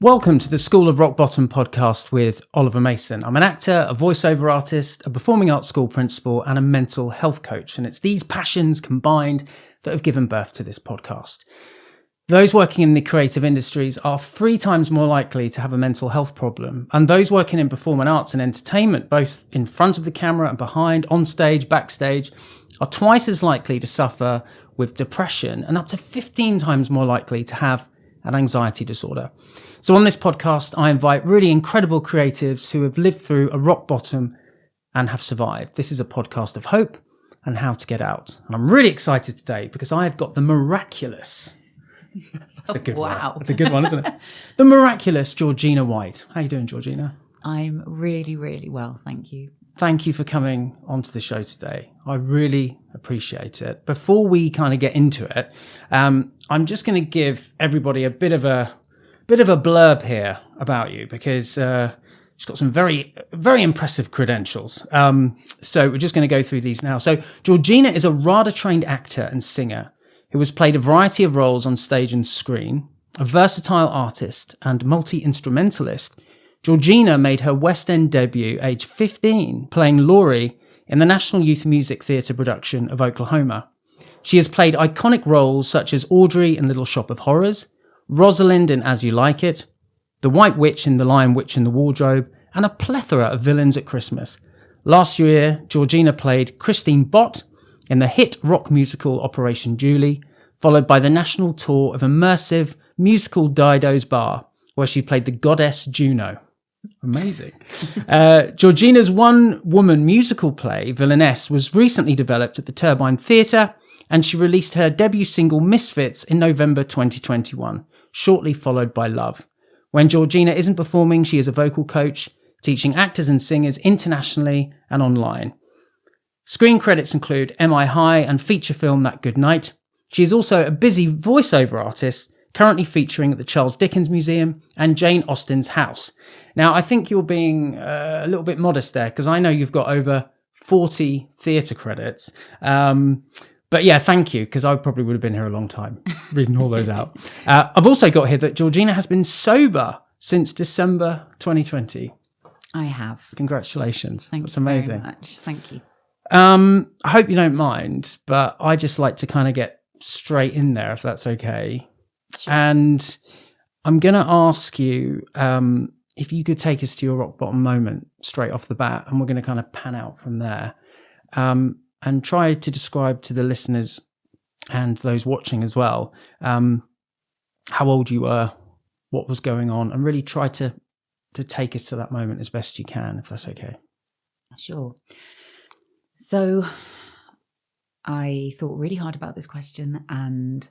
Welcome to the School of Rock Bottom podcast with Oliver Mason. I'm an actor, a voiceover artist, a performing arts school principal, and a mental health coach. And it's these passions combined that have given birth to this podcast. Those working in the creative industries are 3 times more likely to have a mental health problem. And those working in performing arts and entertainment, both in front of the camera and behind, on stage, backstage, are twice as likely to suffer with depression and up to 15 times more likely to have an anxiety disorder. So on this podcast, I invite really incredible creatives who have lived through a rock bottom and have survived. This is a podcast of hope and how to get out. And I'm really excited today because I have got the miraculous... That's a good one. That's a good one, isn't it? The miraculous Georgina White. How are you doing, Georgina? I'm really, really well, thank you. Thank you for coming onto the show today. I really appreciate it. Before we kind of get into it, I'm just going to give everybody a bit of a blurb here about you because she's got some very, very impressive credentials. So we're just going to go through these now. So Georgina is a RADA-trained actor and singer who has played a variety of roles on stage and screen, a versatile artist and multi-instrumentalist. Georgina made her West End debut age 15, playing Laurie in the National Youth Music Theatre production of Oklahoma. She has played iconic roles such as Audrey in Little Shop of Horrors, Rosalind in As You Like It, the White Witch in The Lion Witch in the Wardrobe, and a plethora of villains at Christmas. Last year, Georgina played Christine Bott in the hit rock musical Operation Julie, followed by the national tour of immersive musical Dido's Bar, where she played the goddess Juno. Amazing. Georgina's one-woman musical play, Villainess, was recently developed at the Turbine Theatre, and she released her debut single, Misfits, in November 2021, shortly followed by Love. When Georgina isn't performing, she is a vocal coach, teaching actors and singers internationally and online. Screen credits include Am I High and feature film That Good Night. She is also a busy voiceover artist, currently featuring at the Charles Dickens Museum and Jane Austen's house. Now, I think you're being a little bit modest there because I know you've got over 40 theatre credits. But yeah, thank you, because I probably would have been here a long time reading all those out. I've also got here that Georgina has been sober since December 2020. I have. Congratulations. Thank That's you amazing. very much. Thank you. I hope you don't mind, but I just like to kind of get straight in there, if that's okay. Sure. And I'm going to ask you if you could take us to your rock bottom moment straight off the bat, and we're going to kind of pan out from there and try to describe to the listeners and those watching as well how old you were, what was going on, and really try to take us to that moment as best you can, if that's okay. Sure. So I thought really hard about this question, and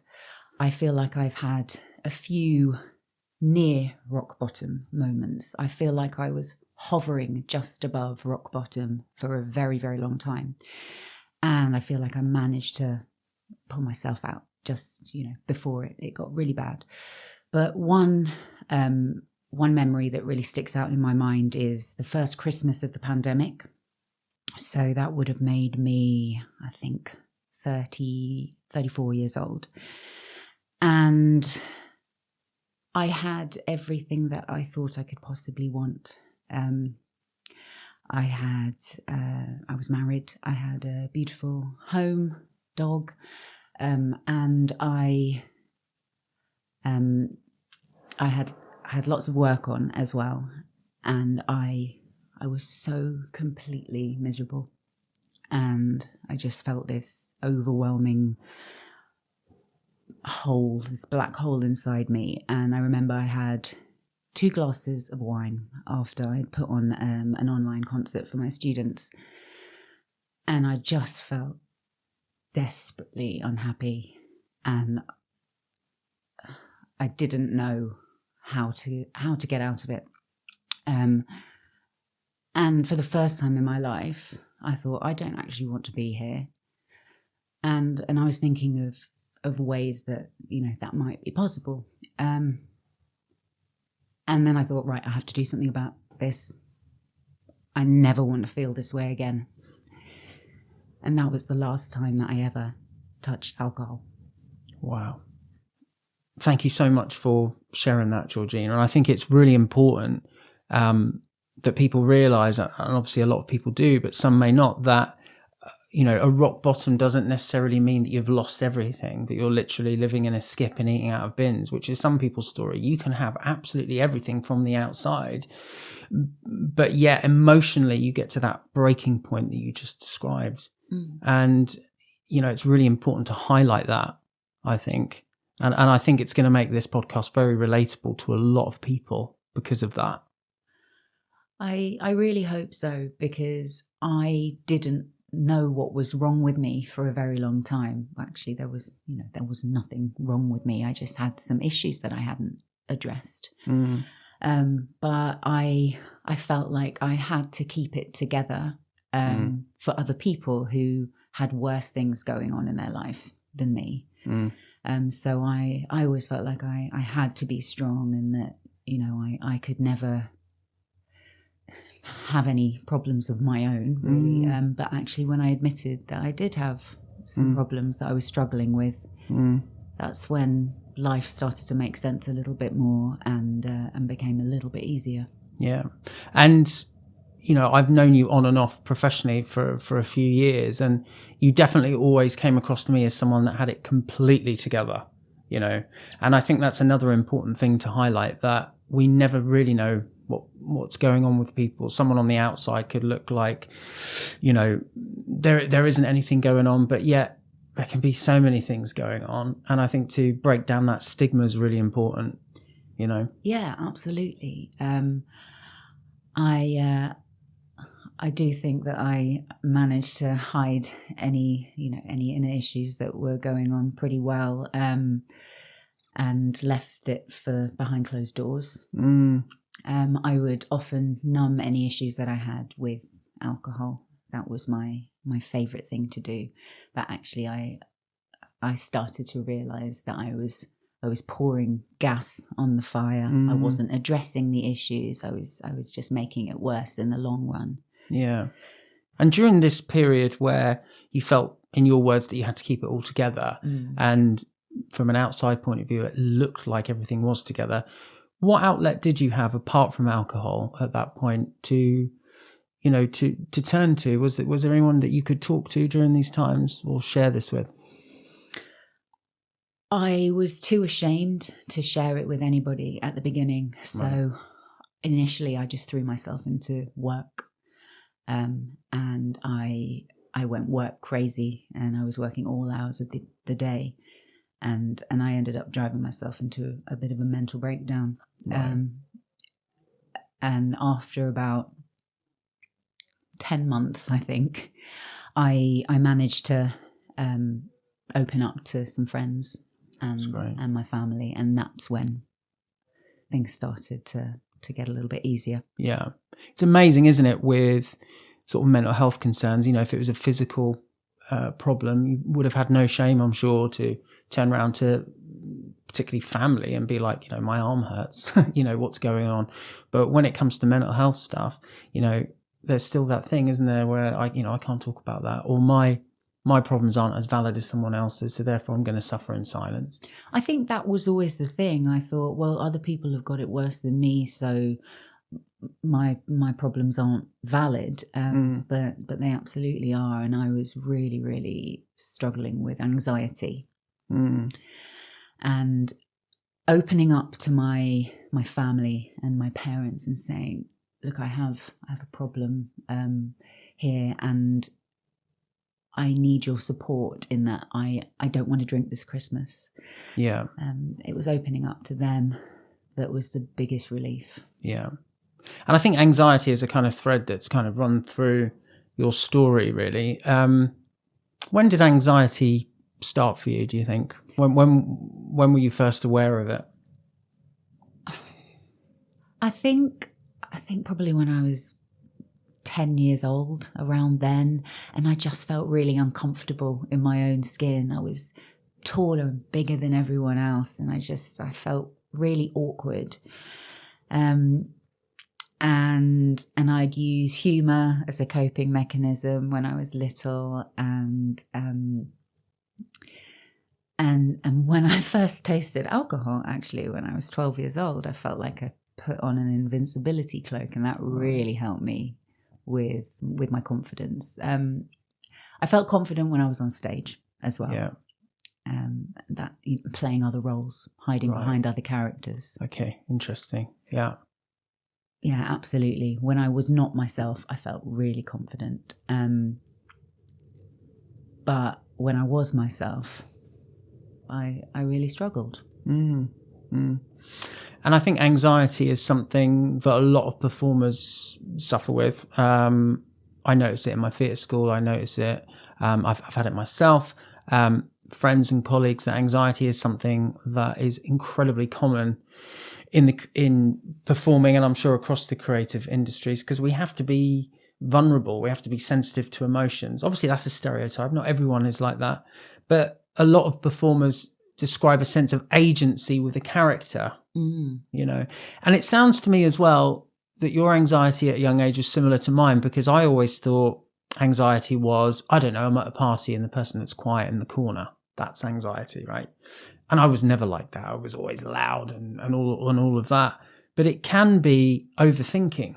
I feel like I've had a few near rock bottom moments. I feel like I was hovering just above rock bottom for a very, very long time. And I feel like I managed to pull myself out just, before it got really bad. But one memory that really sticks out in my mind is the first Christmas of the pandemic. So that would have made me, I think, 34 years old. And I had everything that I thought I could possibly want. I was married. I had a beautiful home, dog, and I had lots of work on as well. And I was so completely miserable, and I just felt this overwhelming hole, this black hole inside me. And I remember I had 2 glasses of wine after I'd put on an online concert for my students, and I just felt desperately unhappy, and I didn't know how to get out of it. And for the first time in my life, I thought, I don't actually want to be here. And I was thinking of ways that, that might be possible. And then I thought, right, I have to do something about this. I never want to feel this way again. And that was the last time that I ever touched alcohol. Wow. thank you so much for sharing that, Georgina. And I think it's really important that people realise, and obviously a lot of people do, but some may not, that a rock bottom doesn't necessarily mean that you've lost everything, that you're literally living in a skip and eating out of bins, which is some people's story. You can have absolutely everything from the outside, but yet emotionally you get to that breaking point that you just described. And it's really important to highlight that, I think, and I think it's going to make this podcast very relatable to a lot of people because of that. I really hope so, because I didn't know what was wrong with me for a very long time. Actually, there was nothing wrong with me. I just had some issues that I hadn't addressed. But I felt like I had to keep it together for other people who had worse things going on in their life than me. So I always felt like I had to be strong, and that I could never have any problems of my own, really. But actually, when I admitted that I did have some problems that I was struggling with, that's when life started to make sense a little bit more, and became a little bit easier. Yeah. And I've known you on and off professionally for a few years, and you definitely always came across to me as someone that had it completely together, and I think that's another important thing to highlight, that we never really know what's going on with people. Someone on the outside could look like, there isn't anything going on, but yet there can be so many things going on. And I think to break down that stigma is really important, Yeah, absolutely. I do think that I managed to hide any inner issues that were going on pretty well, and left it for behind closed doors. I would often numb any issues that I had with alcohol. That was my favorite thing to do. But actually, I started to realize that I was pouring gas on the fire. I wasn't addressing the issues. I was just making it worse in the long run. Yeah. And during this period where you felt, in your words, that you had to keep it all together, and from an outside point of view, it looked like everything was together, what outlet did you have apart from alcohol at that point to turn to? Was there anyone that you could talk to during these times or share this with? I was too ashamed to share it with anybody at the beginning. So initially I just threw myself into work. And I went work crazy, and I was working all hours of the day. And I ended up driving myself into a bit of a mental breakdown. And after about 10 months, I think, I managed to open up to some friends and my family. And that's when things started to get a little bit easier. Yeah. It's amazing, isn't it, with sort of mental health concerns, if it was a physical problem, you would have had no shame, I'm sure, to turn around to particularly family and be like, my arm hurts, what's going on? But when it comes to mental health stuff, there's still that thing, isn't there, where I can't talk about that, or my problems aren't as valid as someone else's, so therefore I'm going to suffer in silence. I think that was always the thing. I thought, well, other people have got it worse than me, so my problems aren't valid, but they absolutely are. And I was really, really struggling with anxiety, and opening up to my family and my parents and saying, look, I have a problem here, and I need your support in that I don't want to drink this Christmas. Yeah. It was opening up to them that was the biggest relief. Yeah. And I think anxiety is a kind of thread that's kind of run through your story, really. When did anxiety start for you, do you think? When were you first aware of it? I think probably when I was 10 years old, around then, and I just felt really uncomfortable in my own skin. I was taller and bigger than everyone else, and I felt really awkward. And I'd use humour as a coping mechanism when I was little, and And when I first tasted alcohol, actually, when I was 12 years old, I felt like I put on an invincibility cloak, and that really helped me with my confidence. I felt confident when I was on stage as well. Yeah. That playing other roles, hiding behind other characters. Okay, interesting. Yeah. Yeah, absolutely. When I was not myself, I felt really confident. But when I was myself, I really struggled. And I think anxiety is something that a lot of performers suffer with. I notice it in my theatre school. I notice it. I've had it myself. Friends and colleagues, that anxiety is something that is incredibly common in performing, and I'm sure across the creative industries, because we have to be vulnerable. We have to be sensitive to emotions. Obviously, that's a stereotype. Not everyone is like that, but a lot of performers describe a sense of agency with a character. You know, and it sounds to me as well that your anxiety at a young age was similar to mine, because I always thought anxiety was, I don't know, I'm at a party and the person that's quiet in the corner, that's anxiety, right? And I was never like that. I was always loud and all of that. But it can be overthinking,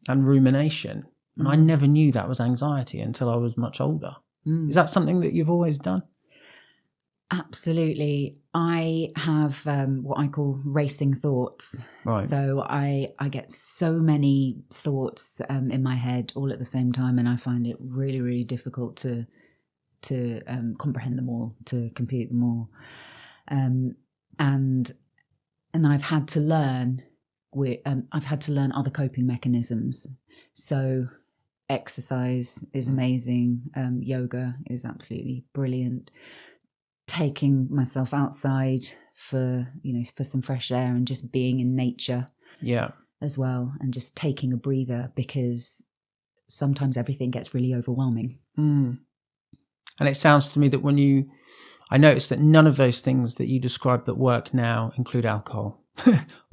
and rumination. And I never knew that was anxiety until I was much older. Is that something that you've always done? Absolutely. I have what I call racing thoughts. Right. So I get so many thoughts in my head all at the same time, and I find it really, really difficult to comprehend them all, to compute them all. And I've had to learn other coping mechanisms. So exercise is amazing. Yoga is absolutely brilliant. Taking myself outside for some fresh air and just being in nature as well, and just taking a breather, because sometimes everything gets really overwhelming. And it sounds to me that I noticed that none of those things that you described that work now include alcohol.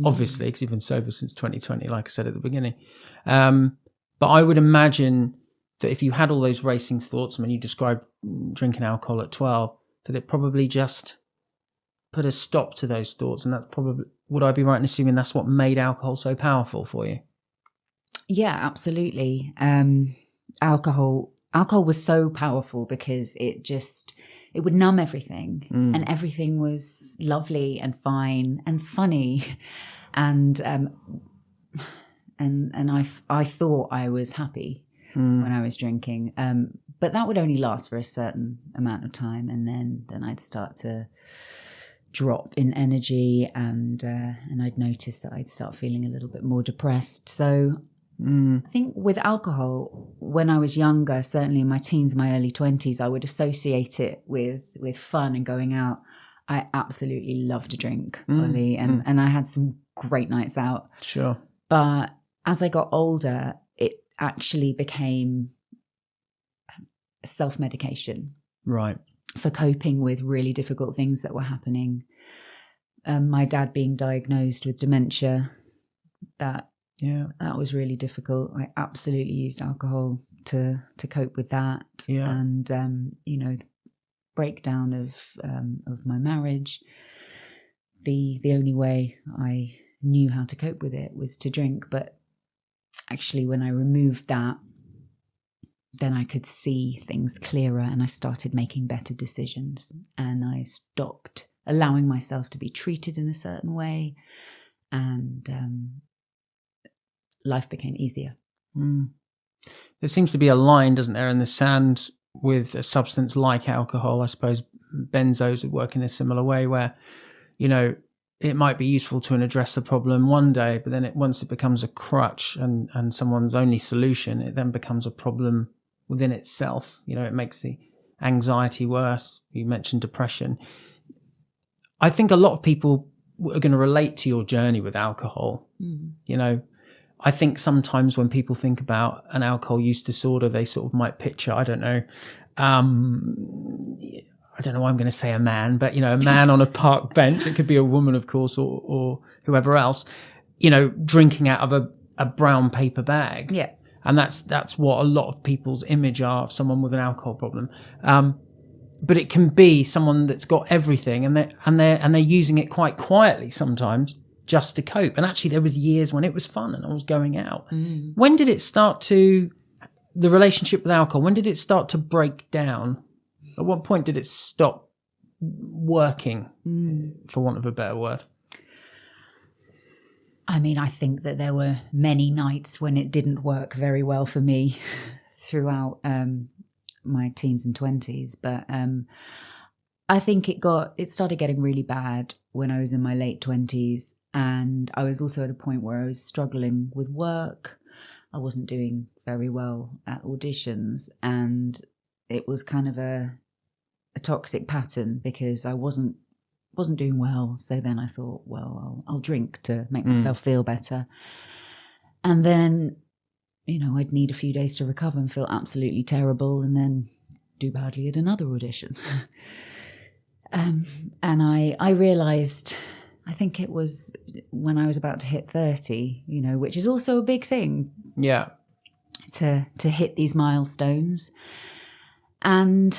Obviously, because you've been sober since 2020, like I said at the beginning. But I would imagine that if you had all those racing thoughts, when you described drinking alcohol at 12, that it probably just put a stop to those thoughts. And that's probably, would I be right in assuming that's what made alcohol so powerful for you? Yeah, absolutely. Alcohol was so powerful because it would numb everything, and everything was lovely and fine and funny. And I thought I was happy when I was drinking. But that would only last for a certain amount of time, and then I'd start to drop in energy, and I'd notice that I'd start feeling a little bit more depressed. So I think with alcohol, when I was younger, certainly in my teens, my early 20s, I would associate it with fun and going out. I absolutely love to drink, Ollie, and I had some great nights out. Sure. But as I got older, it actually became self-medication, right, for coping with really difficult things that were happening. My dad being diagnosed with dementia, that was really difficult. I absolutely used alcohol to cope with that. And breakdown of my marriage. The only way I knew how to cope with it was to drink. But actually, when I removed that, then I could see things clearer, and I started making better decisions, and I stopped allowing myself to be treated in a certain way, and life became easier. There seems to be a line, doesn't there, in the sand with a substance like alcohol. I suppose benzos would work in a similar way, where, it might be useful to address a problem one day, but then once it becomes a crutch and someone's only solution, it then becomes a problem within itself. It makes the anxiety worse. You mentioned depression. I think a lot of people are going to relate to your journey with alcohol. I think sometimes when people think about an alcohol use disorder, they sort of might picture, I don't know why I'm going to say a man, but, a man on a park bench. It could be a woman, of course, or whoever else, drinking out of a brown paper bag. Yeah. And that's what a lot of people's image are of someone with an alcohol problem. but it can be someone that's got everything and they're using it quite quietly sometimes just to cope. And actually there was years when it was fun and I was going out. When did it start to, the relationship with alcohol, when did it start to break down? At what point did it stop working, for want of a better word? I mean, I think that there were many nights when it didn't work very well for me throughout my teens and 20s. But I think it started getting really bad when I was in my late 20s. And I was also at a point where I was struggling with work. I wasn't doing very well at auditions. And it was kind of a toxic pattern because I wasn't doing well. So then I thought, well, I'll drink to make myself feel better. And then, I'd need a few days to recover and feel absolutely terrible and then do badly at another audition. And I realized, I think it was when I was about to hit 30, which is also a big thing. Yeah. To hit these milestones. And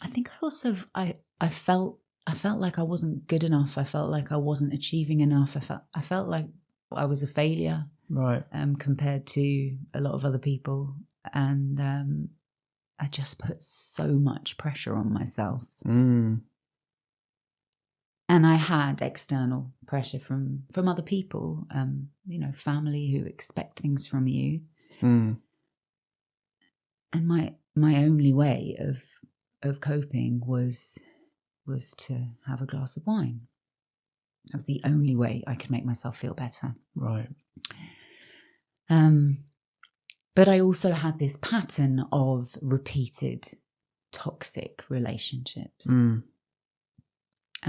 I think I also, I felt like I wasn't good enough. I felt like I wasn't achieving enough. I felt like I was a failure, right? Compared to a lot of other people, and I just put so much pressure on myself. And I had external pressure from other people, family who expect things from you. And my only way of coping was to have a glass of wine. That was the only way I could make myself feel better. Right. But I also had this pattern of repeated toxic relationships. And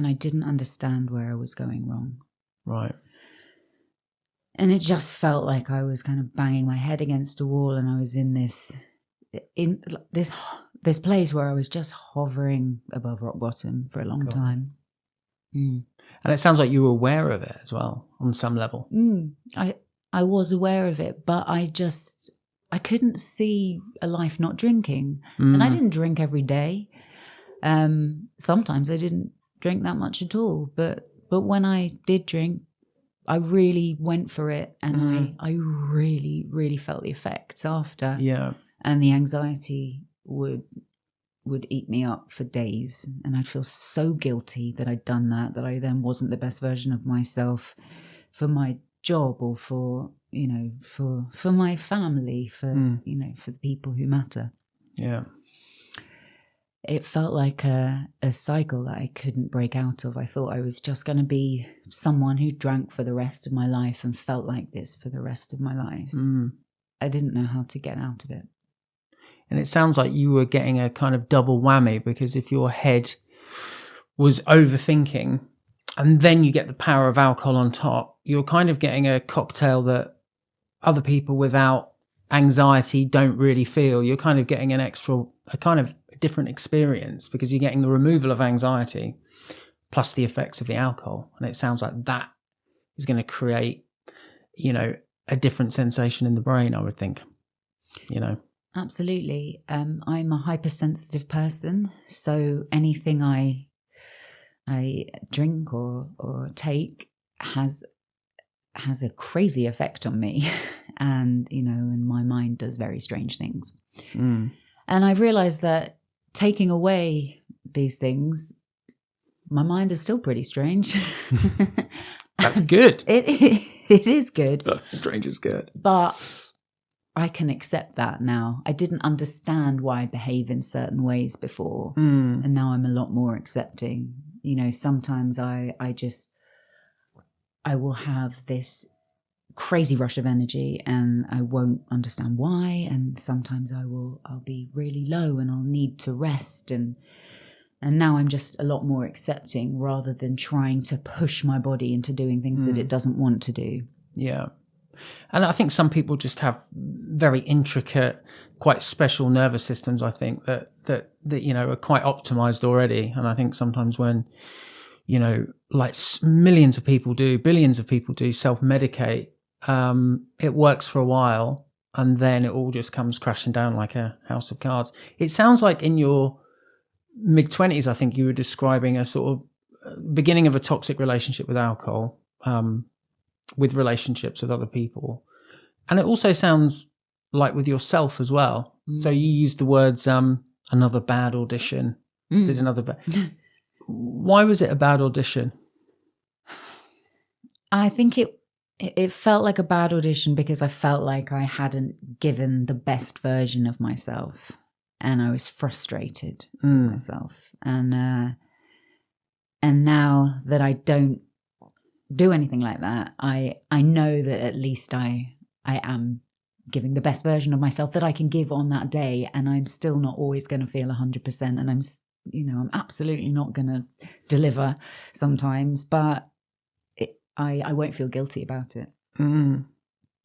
I didn't understand where I was going wrong. Right. And it just felt like I was kind of banging my head against a wall, and I was in this place where I was just hovering above rock bottom for a long time. And it sounds like you were aware of it as well on some level. I was aware of it, but I couldn't see a life not drinking. And I didn't drink every day. Sometimes I didn't drink that much at all. But when I did drink, I really went for it, and I really, really felt the effects after. Yeah. And the anxiety would eat me up for days, and I'd feel so guilty that I'd done that I then wasn't the best version of myself for my job or for my family, for for the people who matter. Yeah. It felt like a cycle that I couldn't break out of. I thought I was just going to be someone who drank for the rest of my life and felt like this for the rest of my life. I didn't know how to get out of it. And it sounds like you were getting a kind of double whammy, because if your head was overthinking and then you get the power of alcohol on top, you're kind of getting a cocktail that other people without anxiety don't really feel. You're kind of getting a kind of different experience, because you're getting the removal of anxiety plus the effects of the alcohol. And it sounds like that is going to create, a different sensation in the brain, I would think, Absolutely. I'm a hypersensitive person, so anything I drink or take has a crazy effect on me, and and my mind does very strange things. And I've realized that taking away these things, my mind is still pretty strange. That's good. It is good. Strange is good. But I can accept that now. I didn't understand why I behave in certain ways before. And now I'm a lot more accepting. Sometimes I will have this crazy rush of energy and I won't understand why. And sometimes I'll be really low and I'll need to rest. And now I'm just a lot more accepting, rather than trying to push my body into doing things that it doesn't want to do. Yeah. And I think some people just have very intricate, quite special nervous systems, I think, that are quite optimized already. And I think sometimes when, like millions of people do, billions of people do self-medicate, it works for a while. and then it all just comes crashing down like a house of cards. It sounds like in your mid-20s, I think you were describing a sort of beginning of a toxic relationship with alcohol, with relationships with other people. And it also sounds like with yourself as well. So you used the words, another bad audition, did another bad. Why was it a bad audition? I think it felt like a bad audition because I felt like I hadn't given the best version of myself, and I was frustrated with myself. And now that I don't do anything like that, I know that at least I am giving the best version of myself that I can give on that day, and I'm still not always going to feel 100%, and I'm absolutely not going to deliver sometimes, but I won't feel guilty about it.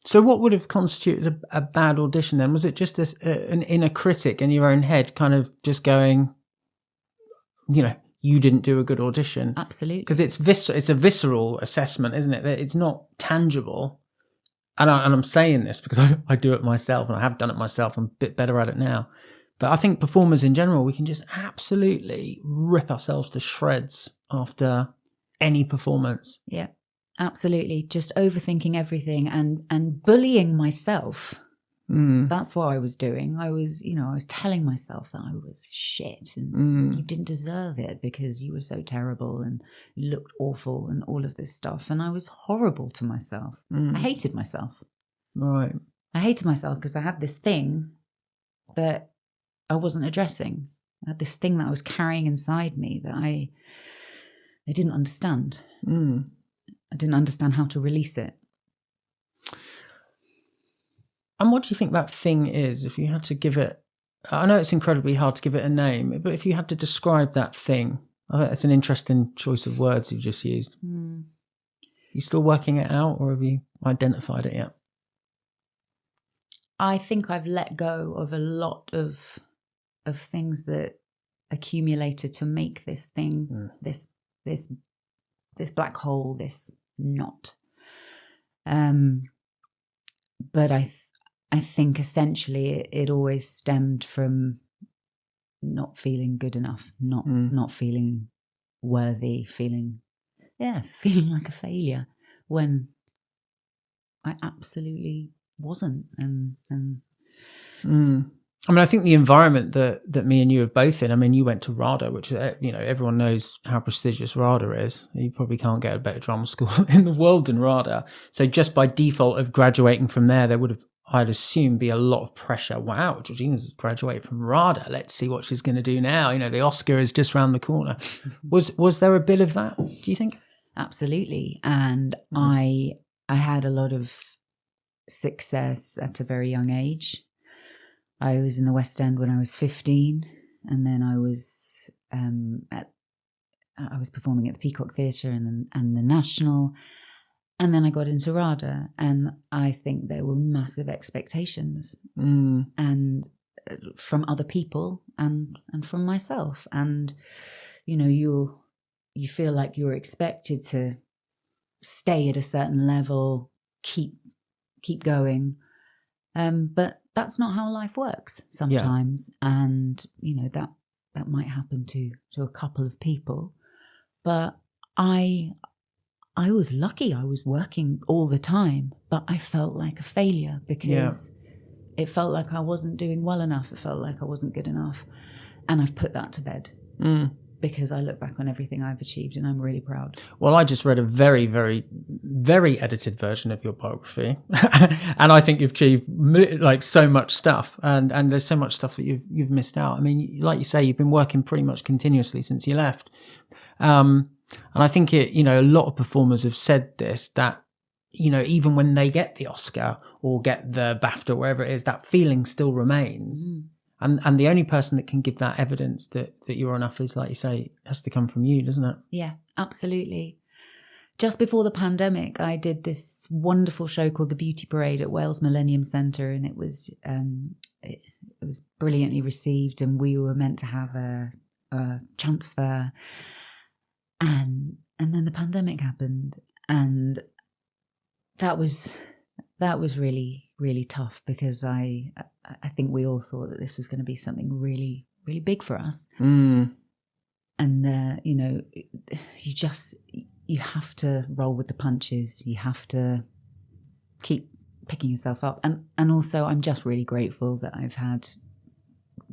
So what would have constituted a bad audition then? Was it just an inner critic in your own head kind of just going, you didn't do a good audition? Absolutely. Because it's a visceral assessment, isn't it? It's not tangible. And I'm saying this because I do it myself, and I have done it myself. I'm a bit better at it now. But I think performers in general, we can just absolutely rip ourselves to shreds after any performance. Yeah. Absolutely. Just overthinking everything and bullying myself. That's what I was doing. I was telling myself that I was shit and you didn't deserve it because you were so terrible and you looked awful and all of this stuff. And I was horrible to myself. I hated myself. Right. I hated myself because I had this thing that I wasn't addressing. I had this thing that I was carrying inside me that I didn't understand. I didn't understand how to release it. And what do you think that thing is? If you had to give it, I know it's incredibly hard to give it a name, but if you had to describe that thing, I think that's an interesting choice of words you've just used. Are you still working it out, or have you identified it yet? I think I've let go of a lot of things that accumulated to make this thing, this black hole, this knot. But I think essentially it always stemmed from not feeling good enough, not feeling worthy, feeling like a failure when I absolutely wasn't. I mean, I think the environment that me and you are both in, I mean, you went to RADA, which, everyone knows how prestigious RADA is. You probably can't get a better drama school in the world than RADA. So just by default of graduating from there would have, I'd assume, be a lot of pressure. Wow, Georgina's graduated from RADA. Let's see what she's going to do now. The Oscar is just around the corner. Was there a bit of that, do you think? Absolutely. And I had a lot of success at a very young age. I was in the West End when I was 15, and then I was performing at the Peacock Theatre and the National, and then I got into RADA, and I think there were massive expectations, and from other people and from myself, and you feel like you're expected to stay at a certain level, keep going, but that's not how life works sometimes. Yeah. And, that might happen to a couple of people. But I was lucky. I was working all the time, but I felt like a failure because it felt like I wasn't doing well enough. It felt like I wasn't good enough. And I've put that to bed. Because I look back on everything I've achieved and I'm really proud. Well, I just read a very, very, very edited version of your biography. And I think you've achieved like so much stuff, and there's so much stuff that you've missed out. I mean, like you say, you've been working pretty much continuously since you left. And I think a lot of performers have said this, that, even when they get the Oscar or get the BAFTA, wherever it is, that feeling still remains. And the only person that can give that evidence that you're enough is, like you say, has to come from you, doesn't it? Yeah, absolutely. Just before the pandemic, I did this wonderful show called The Beauty Parade at Wales Millennium Centre, and it was brilliantly received, and we were meant to have a transfer, and then the pandemic happened, and that was really, really tough because I think we all thought that this was going to be something really, really big for us. And, you know, you have to roll with the punches. You have to keep picking yourself up. And also, I'm just really grateful that I've had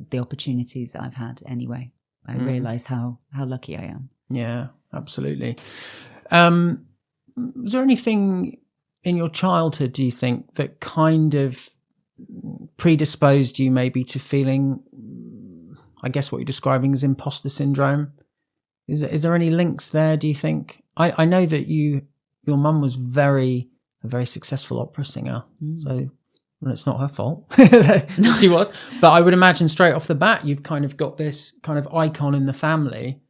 the opportunities that I've had anyway. I realise how lucky I am. Yeah, absolutely. Was there anything in your childhood, do you think, that kind of predisposed you maybe to feeling, I guess what you're describing as imposter syndrome? Is there any links there, do you think? I know that your mum was a very successful opera singer, so well, it's not her fault. She was. But I would imagine straight off the bat, you've kind of got this kind of icon in the family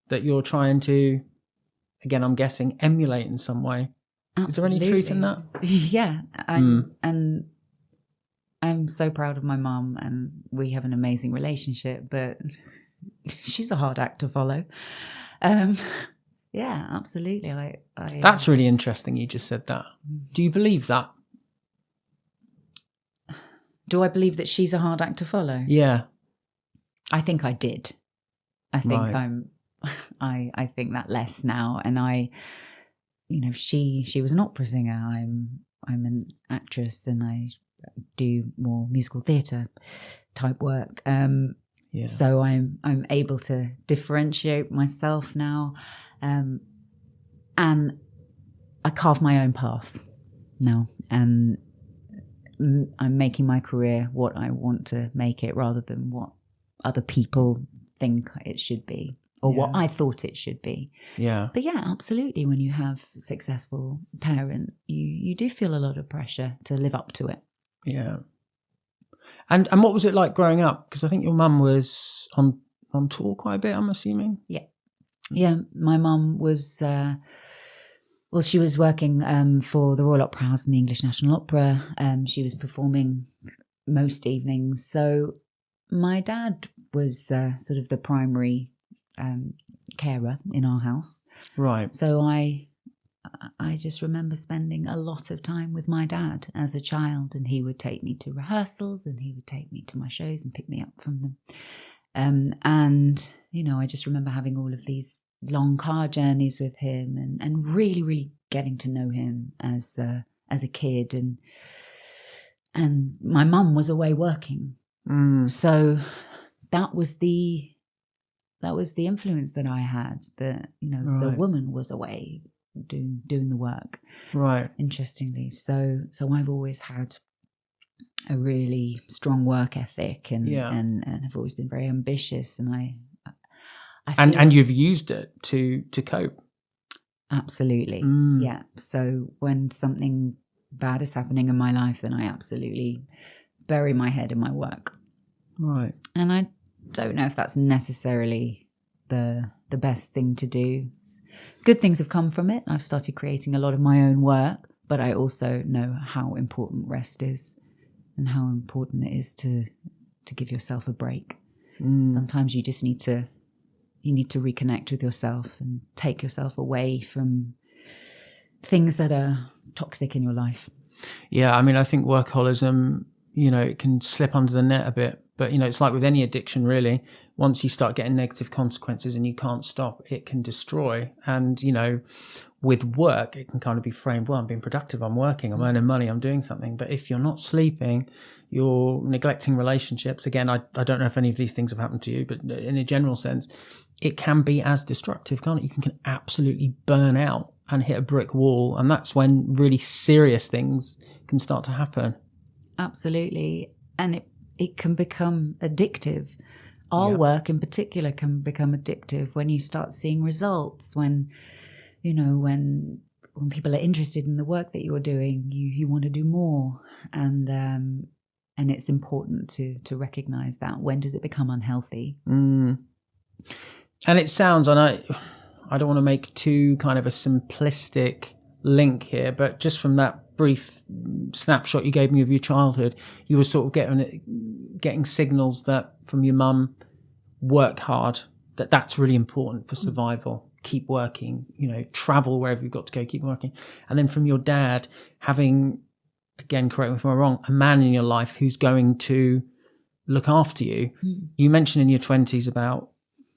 that you're trying to, again, I'm guessing, emulate in some way. Absolutely. Is there any truth in that? Yeah. And I'm so proud of my mum, and we have an amazing relationship, but she's a hard act to follow. Yeah, absolutely. That's really interesting you just said that. Do you believe that? Do I believe that she's a hard act to follow? Yeah. I think I did. I think Right. I think that less now. And you know, she was an opera singer. I'm an actress, and I do more musical theatre type work. Yeah. So I'm able to differentiate myself now, and I carve my own path now, and I'm making my career what I want to make it, rather than what other people think it should be, or what I thought it should be. Yeah. But yeah, absolutely. When you have a successful parent, you do feel a lot of pressure to live up to it. Yeah. And what was it like growing up? Because I think your mum was on tour quite a bit, I'm assuming. Yeah. Yeah. My mum was, she was working for the Royal Opera House and the English National Opera. She was performing most evenings. So my dad was sort of the primary carer in our house. Right. So I just remember spending a lot of time with my dad as a child, and he would take me to rehearsals, and he would take me to my shows and pick me up from them. And, you know, I just remember having all of these long car journeys with him, and really, really getting to know him as a kid. And my mum was away working. So that was the influence that I had, that, you know, the woman was away doing the work. Right. Interestingly. So I've always had a really strong work ethic, and I've always been very ambitious, and I and you've used it to cope. Absolutely. Yeah. So when something bad is happening in my life, then I absolutely bury my head in my work. Right. And I don't know if that's necessarily the best thing to do. Good things have come from it. I've started creating a lot of my own work, but I also know how important rest is, and how important it is to give yourself a break. Sometimes you just need to reconnect with yourself and take yourself away from things that are toxic in your life. Yeah, I mean, I think workaholism, you know, it can slip under the net a bit. But, you know, it's like with any addiction, really. Once you start getting negative consequences and you can't stop, it can destroy. And, you know, with work, it can kind of be framed, well, I'm being productive, I'm working, I'm earning money, I'm doing something. But if you're not sleeping, you're neglecting relationships. Again, I don't know if any of these things have happened to you, but in a general sense, it can be as destructive, can't it? You can absolutely burn out and hit a brick wall. And that's when really serious things can start to happen. Absolutely. And it can become addictive. Our work in particular can become addictive when you start seeing results, when, you know, when people are interested in the work that you're doing, you want to do more. And it's important to recognize that. When does it become unhealthy? And it sounds, and I don't want to make too kind of a simplistic link here, but just from that brief snapshot you gave me of your childhood, you were sort of getting signals that from your mum, work hard, that's really important for survival, keep working, you know, travel wherever you've got to go, keep working. And then from your dad, having again, correct me if I'm wrong, a man in your life who's going to look after you. You mentioned in your 20s about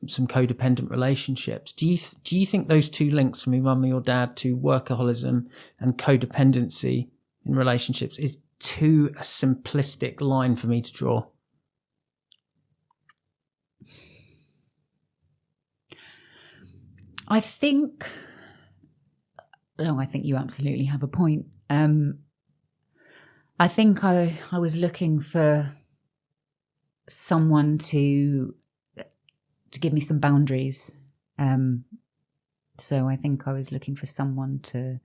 some codependent relationships. Do you think those two links from your mum and your dad to workaholism and codependency in relationships is too a simplistic line for me to draw? I think you absolutely have a point. I think I was looking for someone to give me some boundaries. So I think I was looking for someone to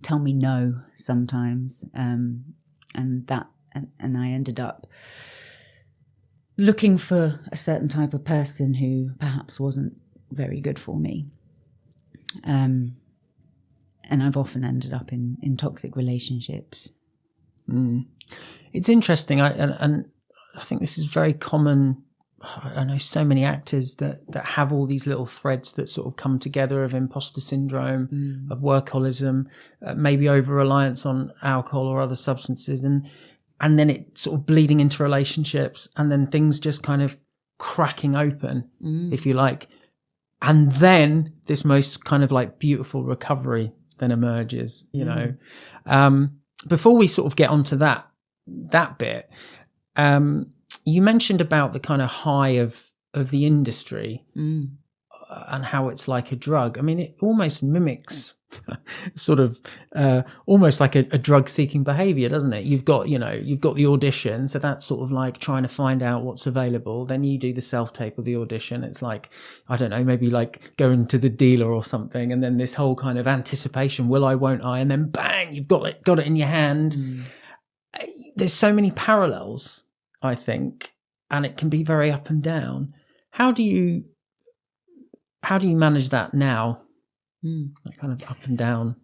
tell me no sometimes. And I ended up looking for a certain type of person who perhaps wasn't very good for me. And I've often ended up in toxic relationships. It's interesting. And I think this is very common. I know so many actors that have all these little threads that sort of come together of imposter syndrome, of workaholism, maybe over-reliance on alcohol or other substances. And then it sort of bleeding into relationships, and then things just kind of cracking open, if you like. And then this most kind of like beautiful recovery then emerges, you know. Before we sort of get onto that bit, you mentioned about the kind of high of the industry and how it's like a drug. I mean, it almost mimics sort of almost like a drug-seeking behavior, doesn't it? You've got the audition, so that's sort of like trying to find out what's available. Then you do the self-tape of the audition. It's like, I don't know, maybe like going to the dealer or something, and then this whole kind of anticipation, will I, won't I? And then bang, you've got it in your hand. There's so many parallels, I think, and it can be very up and down. How do you manage that now? That kind of up and down.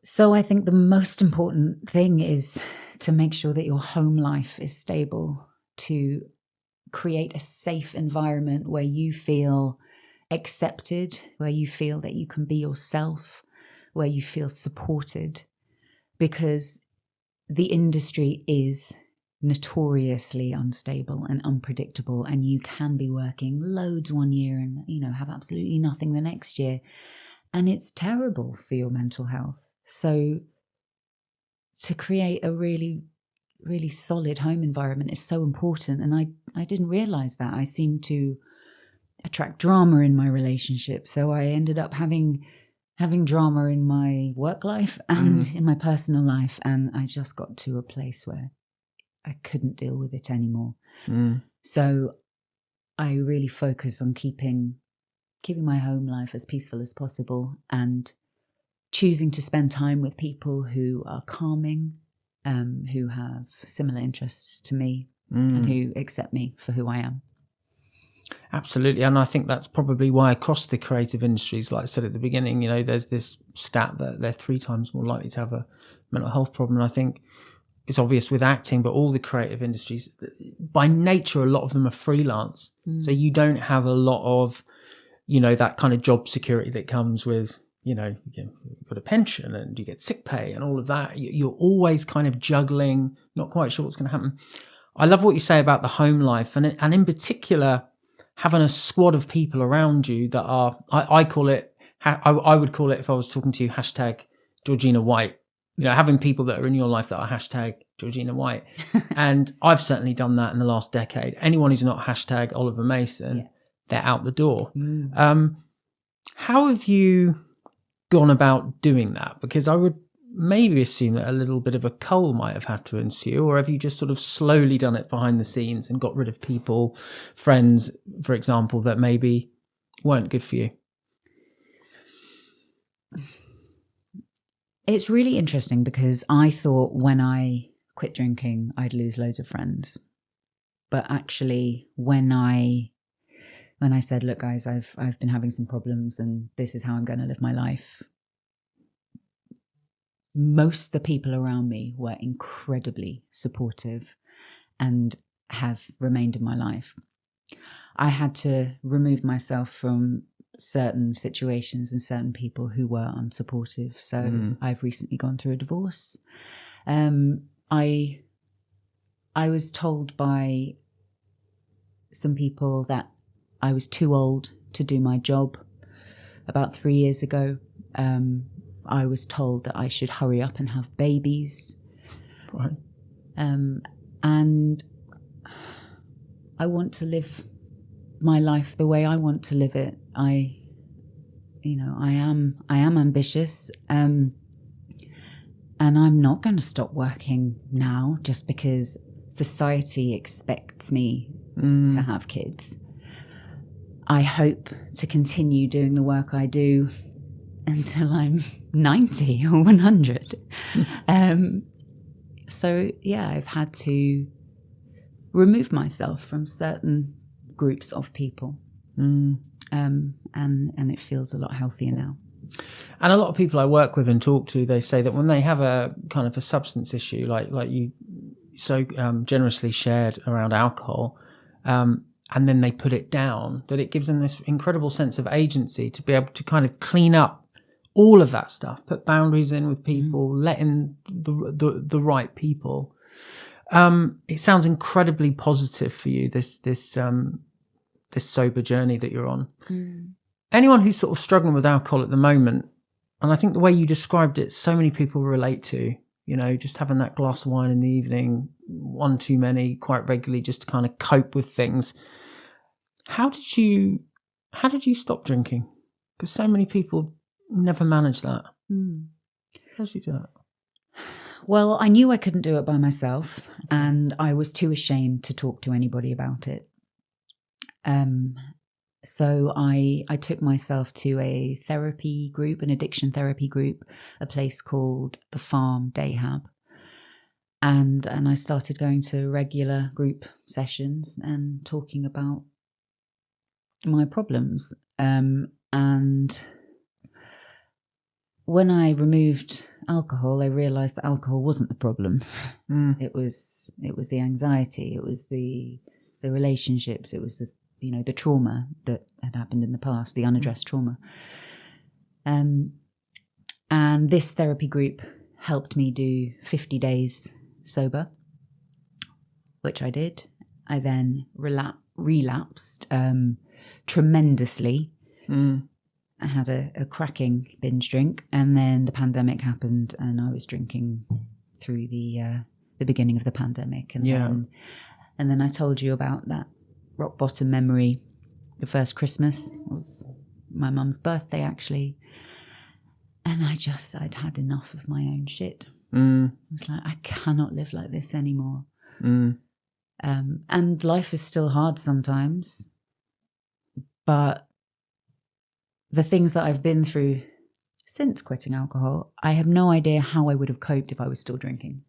So I think the most important thing is to make sure that your home life is stable, to create a safe environment where you feel accepted, where you feel that you can be yourself, where you feel supported, because the industry is notoriously unstable and unpredictable, and you can be working loads one year and have absolutely nothing the next year, and it's terrible for your mental health. So to create a really, really solid home environment is so important, and I didn't realize that. I seemed to attract drama in my relationship, so I ended up having drama in my work life and in my personal life, and I just got to a place where I couldn't deal with it anymore. So I really focus on keeping my home life as peaceful as possible, and choosing to spend time with people who are calming, who have similar interests to me, and who accept me for who I am. Absolutely. And I think that's probably why across the creative industries, like I said at the beginning, there's this stat that they're 3 times more likely to have a mental health problem. And I think it's obvious with acting, but all the creative industries, by nature, a lot of them are freelance. So you don't have a lot of, that kind of job security that comes with, you've got a pension and you get sick pay and all of that. You're always kind of juggling, not quite sure what's going to happen. I love what you say about the home life, and in particular, having a squad of people around you that are, I call it, I would call it, if I was talking to you, hashtag Georgina White. Having people that are in your life that are hashtag Georgina White. And I've certainly done that in the last decade. Anyone who's not hashtag Oliver Mason, they're out the door. How have you gone about doing that? Because I would maybe assume that a little bit of a cull might have had to ensue, or have you just sort of slowly done it behind the scenes and got rid of people, friends, for example, that maybe weren't good for you? It's really interesting, because I thought when I quit drinking, I'd lose loads of friends. But actually, when I said, look, guys, I've been having some problems and this is how I'm going to live my life, most of the people around me were incredibly supportive and have remained in my life. I had to remove myself from certain situations and certain people who were unsupportive. So I've recently gone through a divorce. I was told by some people that I was too old to do my job. About 3 years ago, I was told that I should hurry up and have babies. Right. And I want to live my life the way I want to live it. I am ambitious, and I'm not going to stop working now just because society expects me to have kids. I hope to continue doing the work I do until I'm 90 or 100. So yeah, I've had to remove myself from certain groups of people. And it feels a lot healthier now. And a lot of people I work with and talk to, they say that when they have a kind of a substance issue, like you so generously shared around alcohol, and then they put it down, that it gives them this incredible sense of agency to be able to kind of clean up all of that stuff, put boundaries in with people, let in the right people. It sounds incredibly positive for you, this sober journey that you're on. Anyone who's sort of struggling with alcohol at the moment, and I think the way you described it, so many people relate to, just having that glass of wine in the evening, one too many, quite regularly, just to kind of cope with things. How did you stop drinking? Because so many people never manage that. How did you do that? Well, I knew I couldn't do it by myself, and I was too ashamed to talk to anybody about it. So I took myself to a therapy group, an addiction therapy group, a place called the Farm Dayhab. And I started going to regular group sessions and talking about my problems. And when I removed alcohol, I realized that alcohol wasn't the problem. It was the anxiety, it was the relationships, it was the trauma that had happened in the past, the unaddressed trauma. And this therapy group helped me do 50 days sober, which I did. I then relapsed tremendously. I had a cracking binge drink, and then the pandemic happened, and I was drinking through the beginning of the pandemic. And then I told you about that rock bottom memory. The first Christmas was my mum's birthday, actually, and I'd had enough of my own shit. I was like, I cannot live like this anymore. And life is still hard sometimes, but the things that I've been through since quitting alcohol, I have no idea how I would have coped if I was still drinking.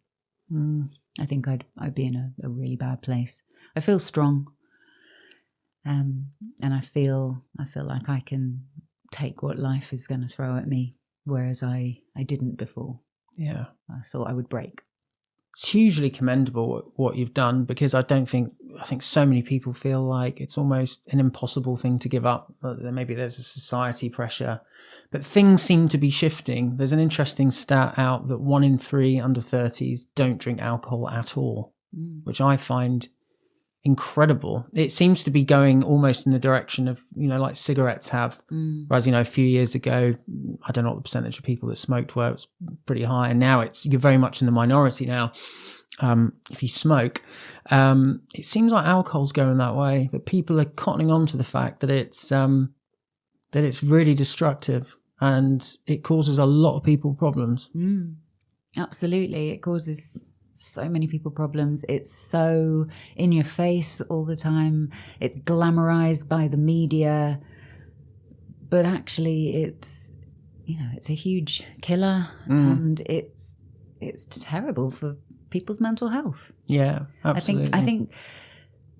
I think I'd be in a really bad place. I feel strong. And I feel like I can take what life is going to throw at me, whereas I didn't before. Yeah. I thought I would break. It's hugely commendable what you've done, because I think so many people feel like it's almost an impossible thing to give up. Maybe there's a society pressure, but things seem to be shifting. There's an interesting stat out that 1 in 3 under 30s don't drink alcohol at all, which I find incredible. It seems to be going almost in the direction of, like cigarettes have. Whereas, a few years ago, I don't know what the percentage of people that smoked were, it was pretty high. And now you're very much in the minority now. If you smoke, it seems like alcohol's going that way, but people are cottoning on to the fact that it's really destructive and it causes a lot of people problems. Absolutely. It causes so many people problems. It's so in your face all the time. It's glamorized by the media, but actually it's a huge killer, and it's terrible for people's mental health. Yeah, absolutely. I think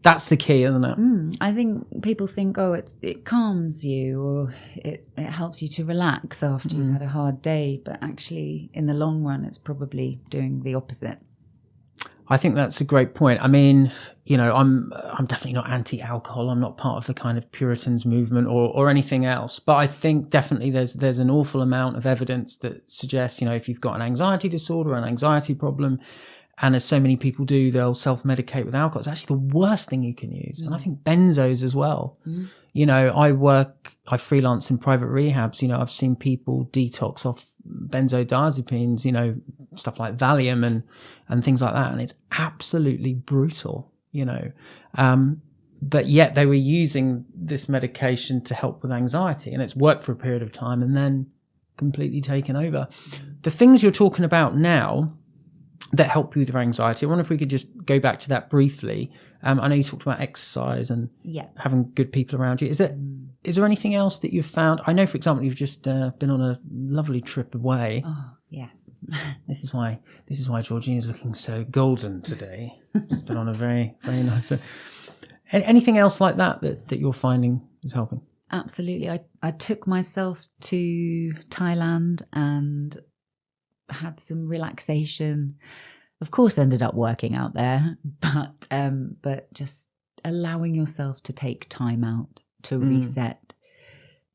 that's the key, isn't it? I think people think, it calms you, or it helps you to relax after you've had a hard day, but actually in the long run it's probably doing the opposite. I think that's a great point. I mean, I'm definitely not anti-alcohol. I'm not part of the kind of Puritans movement or anything else. But I think definitely there's an awful amount of evidence that suggests, if you've got an anxiety disorder, an anxiety problem, And as so many people do, they'll self-medicate with alcohol. It's actually the worst thing you can use. And I think benzos as well. You know, I freelance in private rehabs. You know, I've seen people detox off benzodiazepines, you know, stuff like Valium and things like that. And it's absolutely brutal, you know. But yet they were using this medication to help with anxiety. And it's worked for a period of time and then completely taken over. The things you're talking about now that help you with your anxiety, I wonder if we could just go back to that briefly. I know you talked about exercise and having good people around you. Is there anything else that you've found? I know, for example, you've just been on a lovely trip away. Oh, yes. This is why Georgina's looking so golden today. She's been on a very, very nice. Anything else like that you're finding is helping? Absolutely. I took myself to Thailand and had some relaxation. Of course, ended up working out there, but just allowing yourself to take time out to reset,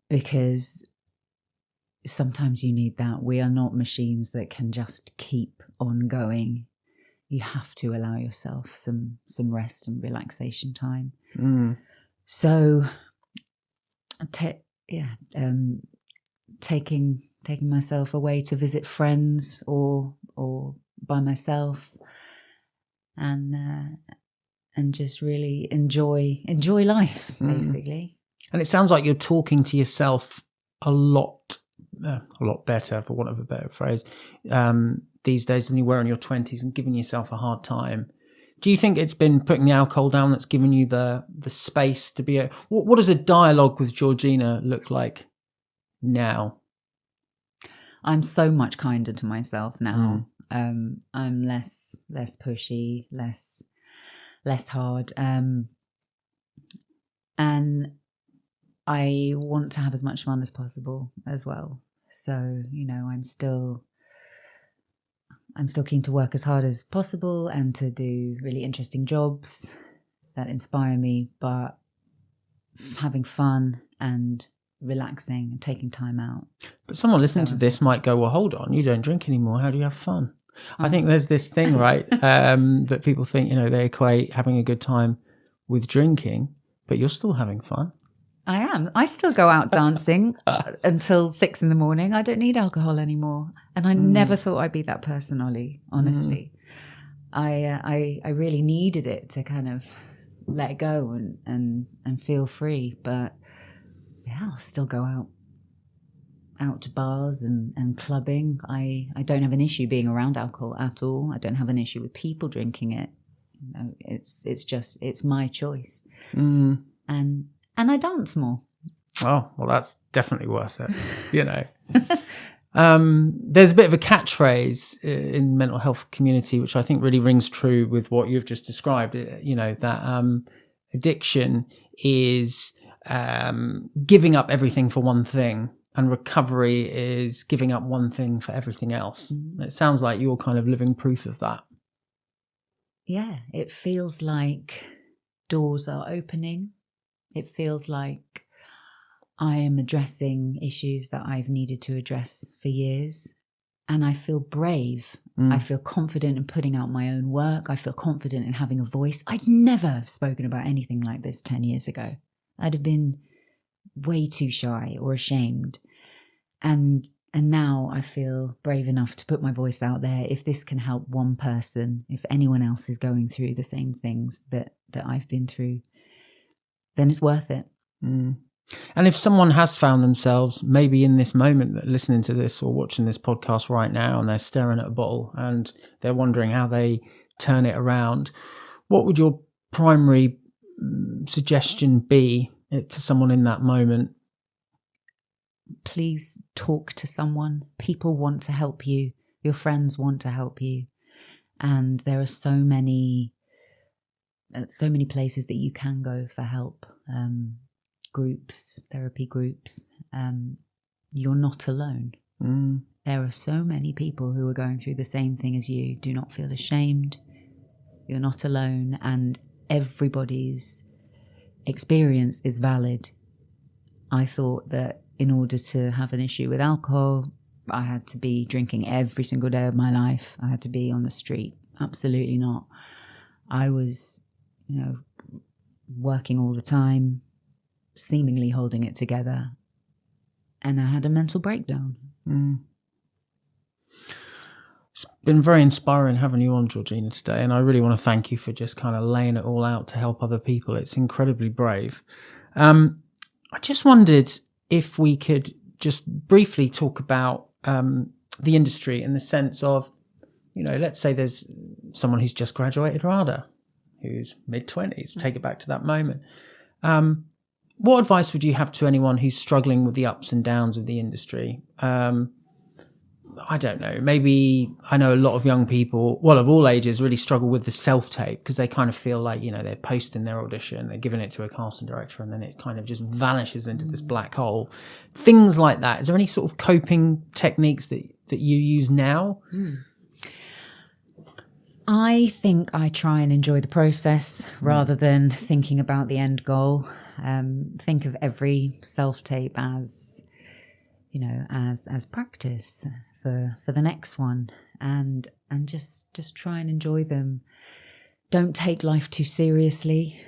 because sometimes you need that. We are not machines that can just keep on going. You have to allow yourself some rest and relaxation time. So, taking myself away to visit friends or by myself, and just really enjoy life, basically. And it sounds like you're talking to yourself a lot better, for want of a better phrase, these days than you were in your 20s, and giving yourself a hard time. Do you think it's been putting the alcohol down that's given you the space to be what does a dialogue with Georgina look like now? I'm so much kinder to myself now. I'm less pushy, less hard. And I want to have as much fun as possible as well. So, you know, I'm still keen to work as hard as possible and to do really interesting jobs that inspire me, but having fun and relaxing and taking time out. But someone listening to this might go, well, hold on, you don't drink anymore. How do you have fun? I think there's this thing, right, that people think, you know, they equate having a good time with drinking, but you're still having fun. I am. I still go out dancing until 6 a.m. I don't need alcohol anymore. And I never thought I'd be that person, Ollie, honestly. I really needed it to kind of let go and feel free. But yeah, I'll still go out to bars and clubbing. I don't have an issue being around alcohol at all. I don't have an issue with people drinking it. You know, it's my choice. And I dance more. Oh, well, that's definitely worth it, you know. There's a bit of a catchphrase in mental health community, which I think really rings true with what you've just described, you know, that addiction is giving up everything for one thing, and recovery is giving up one thing for everything else. It sounds like you're kind of living proof of that. Yeah, it feels like doors are opening. It feels like I am addressing issues that I've needed to address for years. And I feel brave. I feel confident in putting out my own work. I feel confident in having a voice. I'd never have spoken about anything like this 10 years ago. I'd have been way too shy or ashamed. And now I feel brave enough to put my voice out there. If this can help one person, if anyone else is going through the same things that I've been through, then it's worth it. And if someone has found themselves maybe in this moment listening to this or watching this podcast right now, and they're staring at a bottle and they're wondering how they turn it around, what would your primary suggestion be to someone in that moment? Please talk to someone. People want to help you. Your friends want to help you. And there are so many places that you can go for help. Groups, therapy groups. You're not alone. There are so many people who are going through the same thing as you. Do not feel ashamed. You're not alone, and everybody's experience is valid. I thought that in order to have an issue with alcohol, I had to be drinking every single day of my life. I had to be on the street. absolutely not. I was, working all the time, seemingly holding it together, and I had a mental breakdown. It's been very inspiring having you on, Georgina, today, and I really want to thank you for just kind of laying it all out to help other people. It's incredibly brave. I just wondered if we could just briefly talk about the industry in the sense of, let's say there's someone who's just graduated, rather, who's mid-20s, take it back to that moment. What advice would you have to anyone who's struggling with the ups and downs of the industry? I don't know. Maybe I know a lot of young people, of all ages, really struggle with the self-tape because they kind of feel like, they're posting their audition, they're giving it to a casting director, and then it kind of just vanishes into this black hole. Things like that. Is there any sort of coping techniques that you use now? I think I try and enjoy the process rather than thinking about the end goal. Think of every self-tape as, as practice for the next one, and just try and enjoy them. Don't take life too seriously.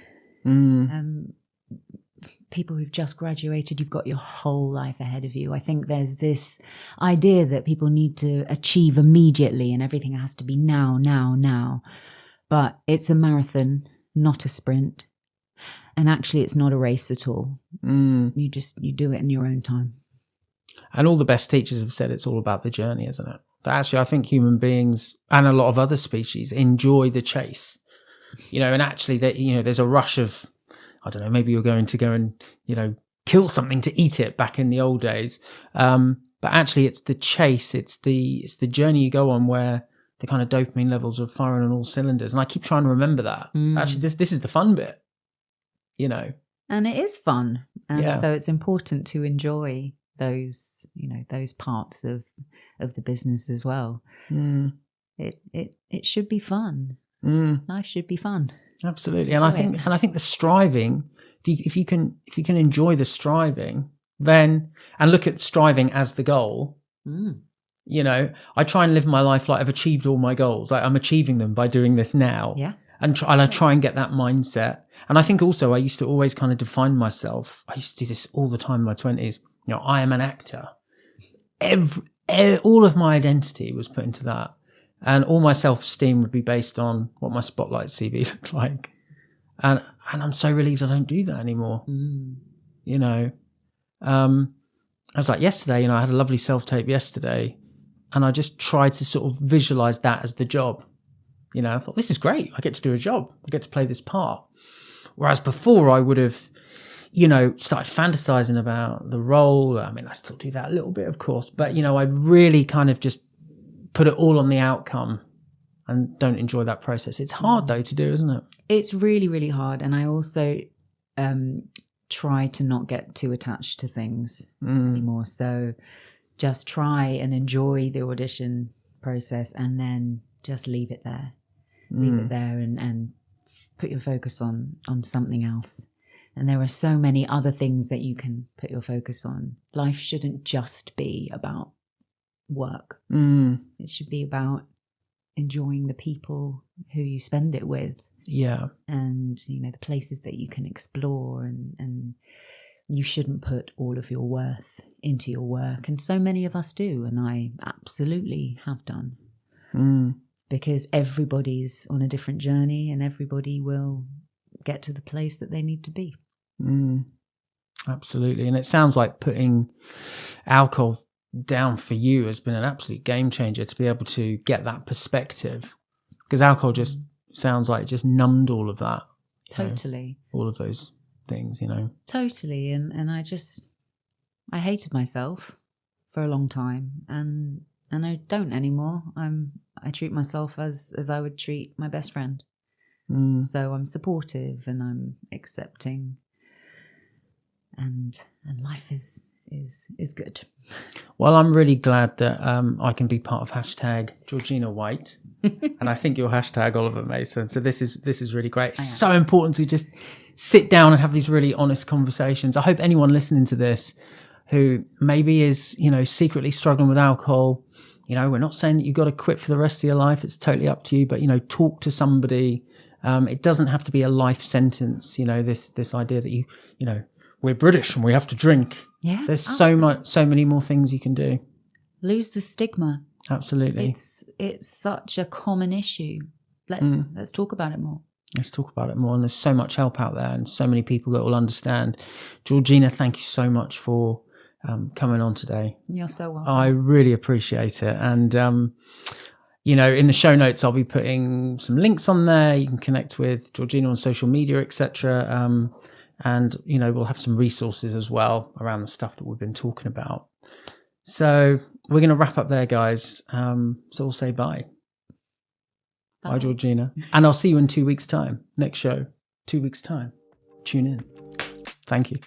People who've just graduated, you've got your whole life ahead of you. I think there's this idea that people need to achieve immediately and everything has to be now. But it's a marathon, not a sprint. And actually, it's not a race at all. You do it in your own time. And all the best teachers have said it's all about the journey, isn't it? That actually, I think human beings and a lot of other species enjoy the chase. And actually, there's a rush of, I don't know, maybe you're going to go and, kill something to eat it back in the old days. But actually, it's the chase, it's the journey you go on where the kind of dopamine levels are firing on all cylinders. And I keep trying to remember that. Actually, this is the fun bit, And it is fun. And so it's important to enjoy those, those parts of the business as well. It should be fun. Life should be fun. Absolutely. And I think the striving, if you can enjoy the striving, then, and look at striving as the goal, I try and live my life like I've achieved all my goals. Like I'm achieving them by doing this now. Yeah. And I try and get that mindset. And I think also I used to always kind of define myself. I used to do this all the time in my 20s. I am an actor. All of my identity was put into that. And all my self-esteem would be based on what my Spotlight CV looked like. And I'm so relieved I don't do that anymore. I was like yesterday, I had a lovely self-tape yesterday. And I just tried to sort of visualize that as the job. I thought, this is great. I get to do a job. I get to play this part. Whereas before I would have, started fantasizing about the role. I mean, I still do that a little bit, of course. But, I really kind of just put it all on the outcome and don't enjoy that process. It's hard, though, to do, isn't it? It's really, really hard. And I also try to not get too attached to things anymore. So just try and enjoy the audition process and then just leave it there. Leave it there and put your focus on something else. And there are so many other things that you can put your focus on. Life shouldn't just be about work. It should be about enjoying the people who you spend it with. Yeah. And, the places that you can explore and you shouldn't put all of your worth into your work. And so many of us do. And I absolutely have done. Because everybody's on a different journey and everybody will get to the place that they need to be. Absolutely. And it sounds like putting alcohol down for you has been an absolute game changer to be able to get that perspective, because alcohol just sounds like it just numbed all of that. Totally. All of those things, Totally. And I hated myself for a long time and I don't anymore. I treat myself as I would treat my best friend. So I'm supportive and I'm accepting, and life is good. Well, I'm really glad that I can be part of hashtag Georgina White, and I think your hashtag Oliver Mason. So this is really great. It's so important to just sit down and have these really honest conversations. I hope anyone listening to this who maybe is secretly struggling with alcohol, we're not saying that you've got to quit for the rest of your life. It's totally up to you. But, talk to somebody. It doesn't have to be a life sentence. This idea that we're British and we have to drink. Yeah. There's absolutely. so many more things you can do. Lose the stigma. Absolutely. It's such a common issue. Let's talk about it more. Let's talk about it more. And there's so much help out there and so many people that will understand. Georgina, thank you so much for coming on today. You're so welcome. I really appreciate it. And, in the show notes, I'll be putting some links on there. You can connect with Georgina on social media, etc. And, we'll have some resources as well around the stuff that we've been talking about. So we're going to wrap up there, guys. So we'll say bye. Bye, Georgina. And I'll see you in 2 weeks' time. Next show, 2 weeks' time. Tune in. Thank you.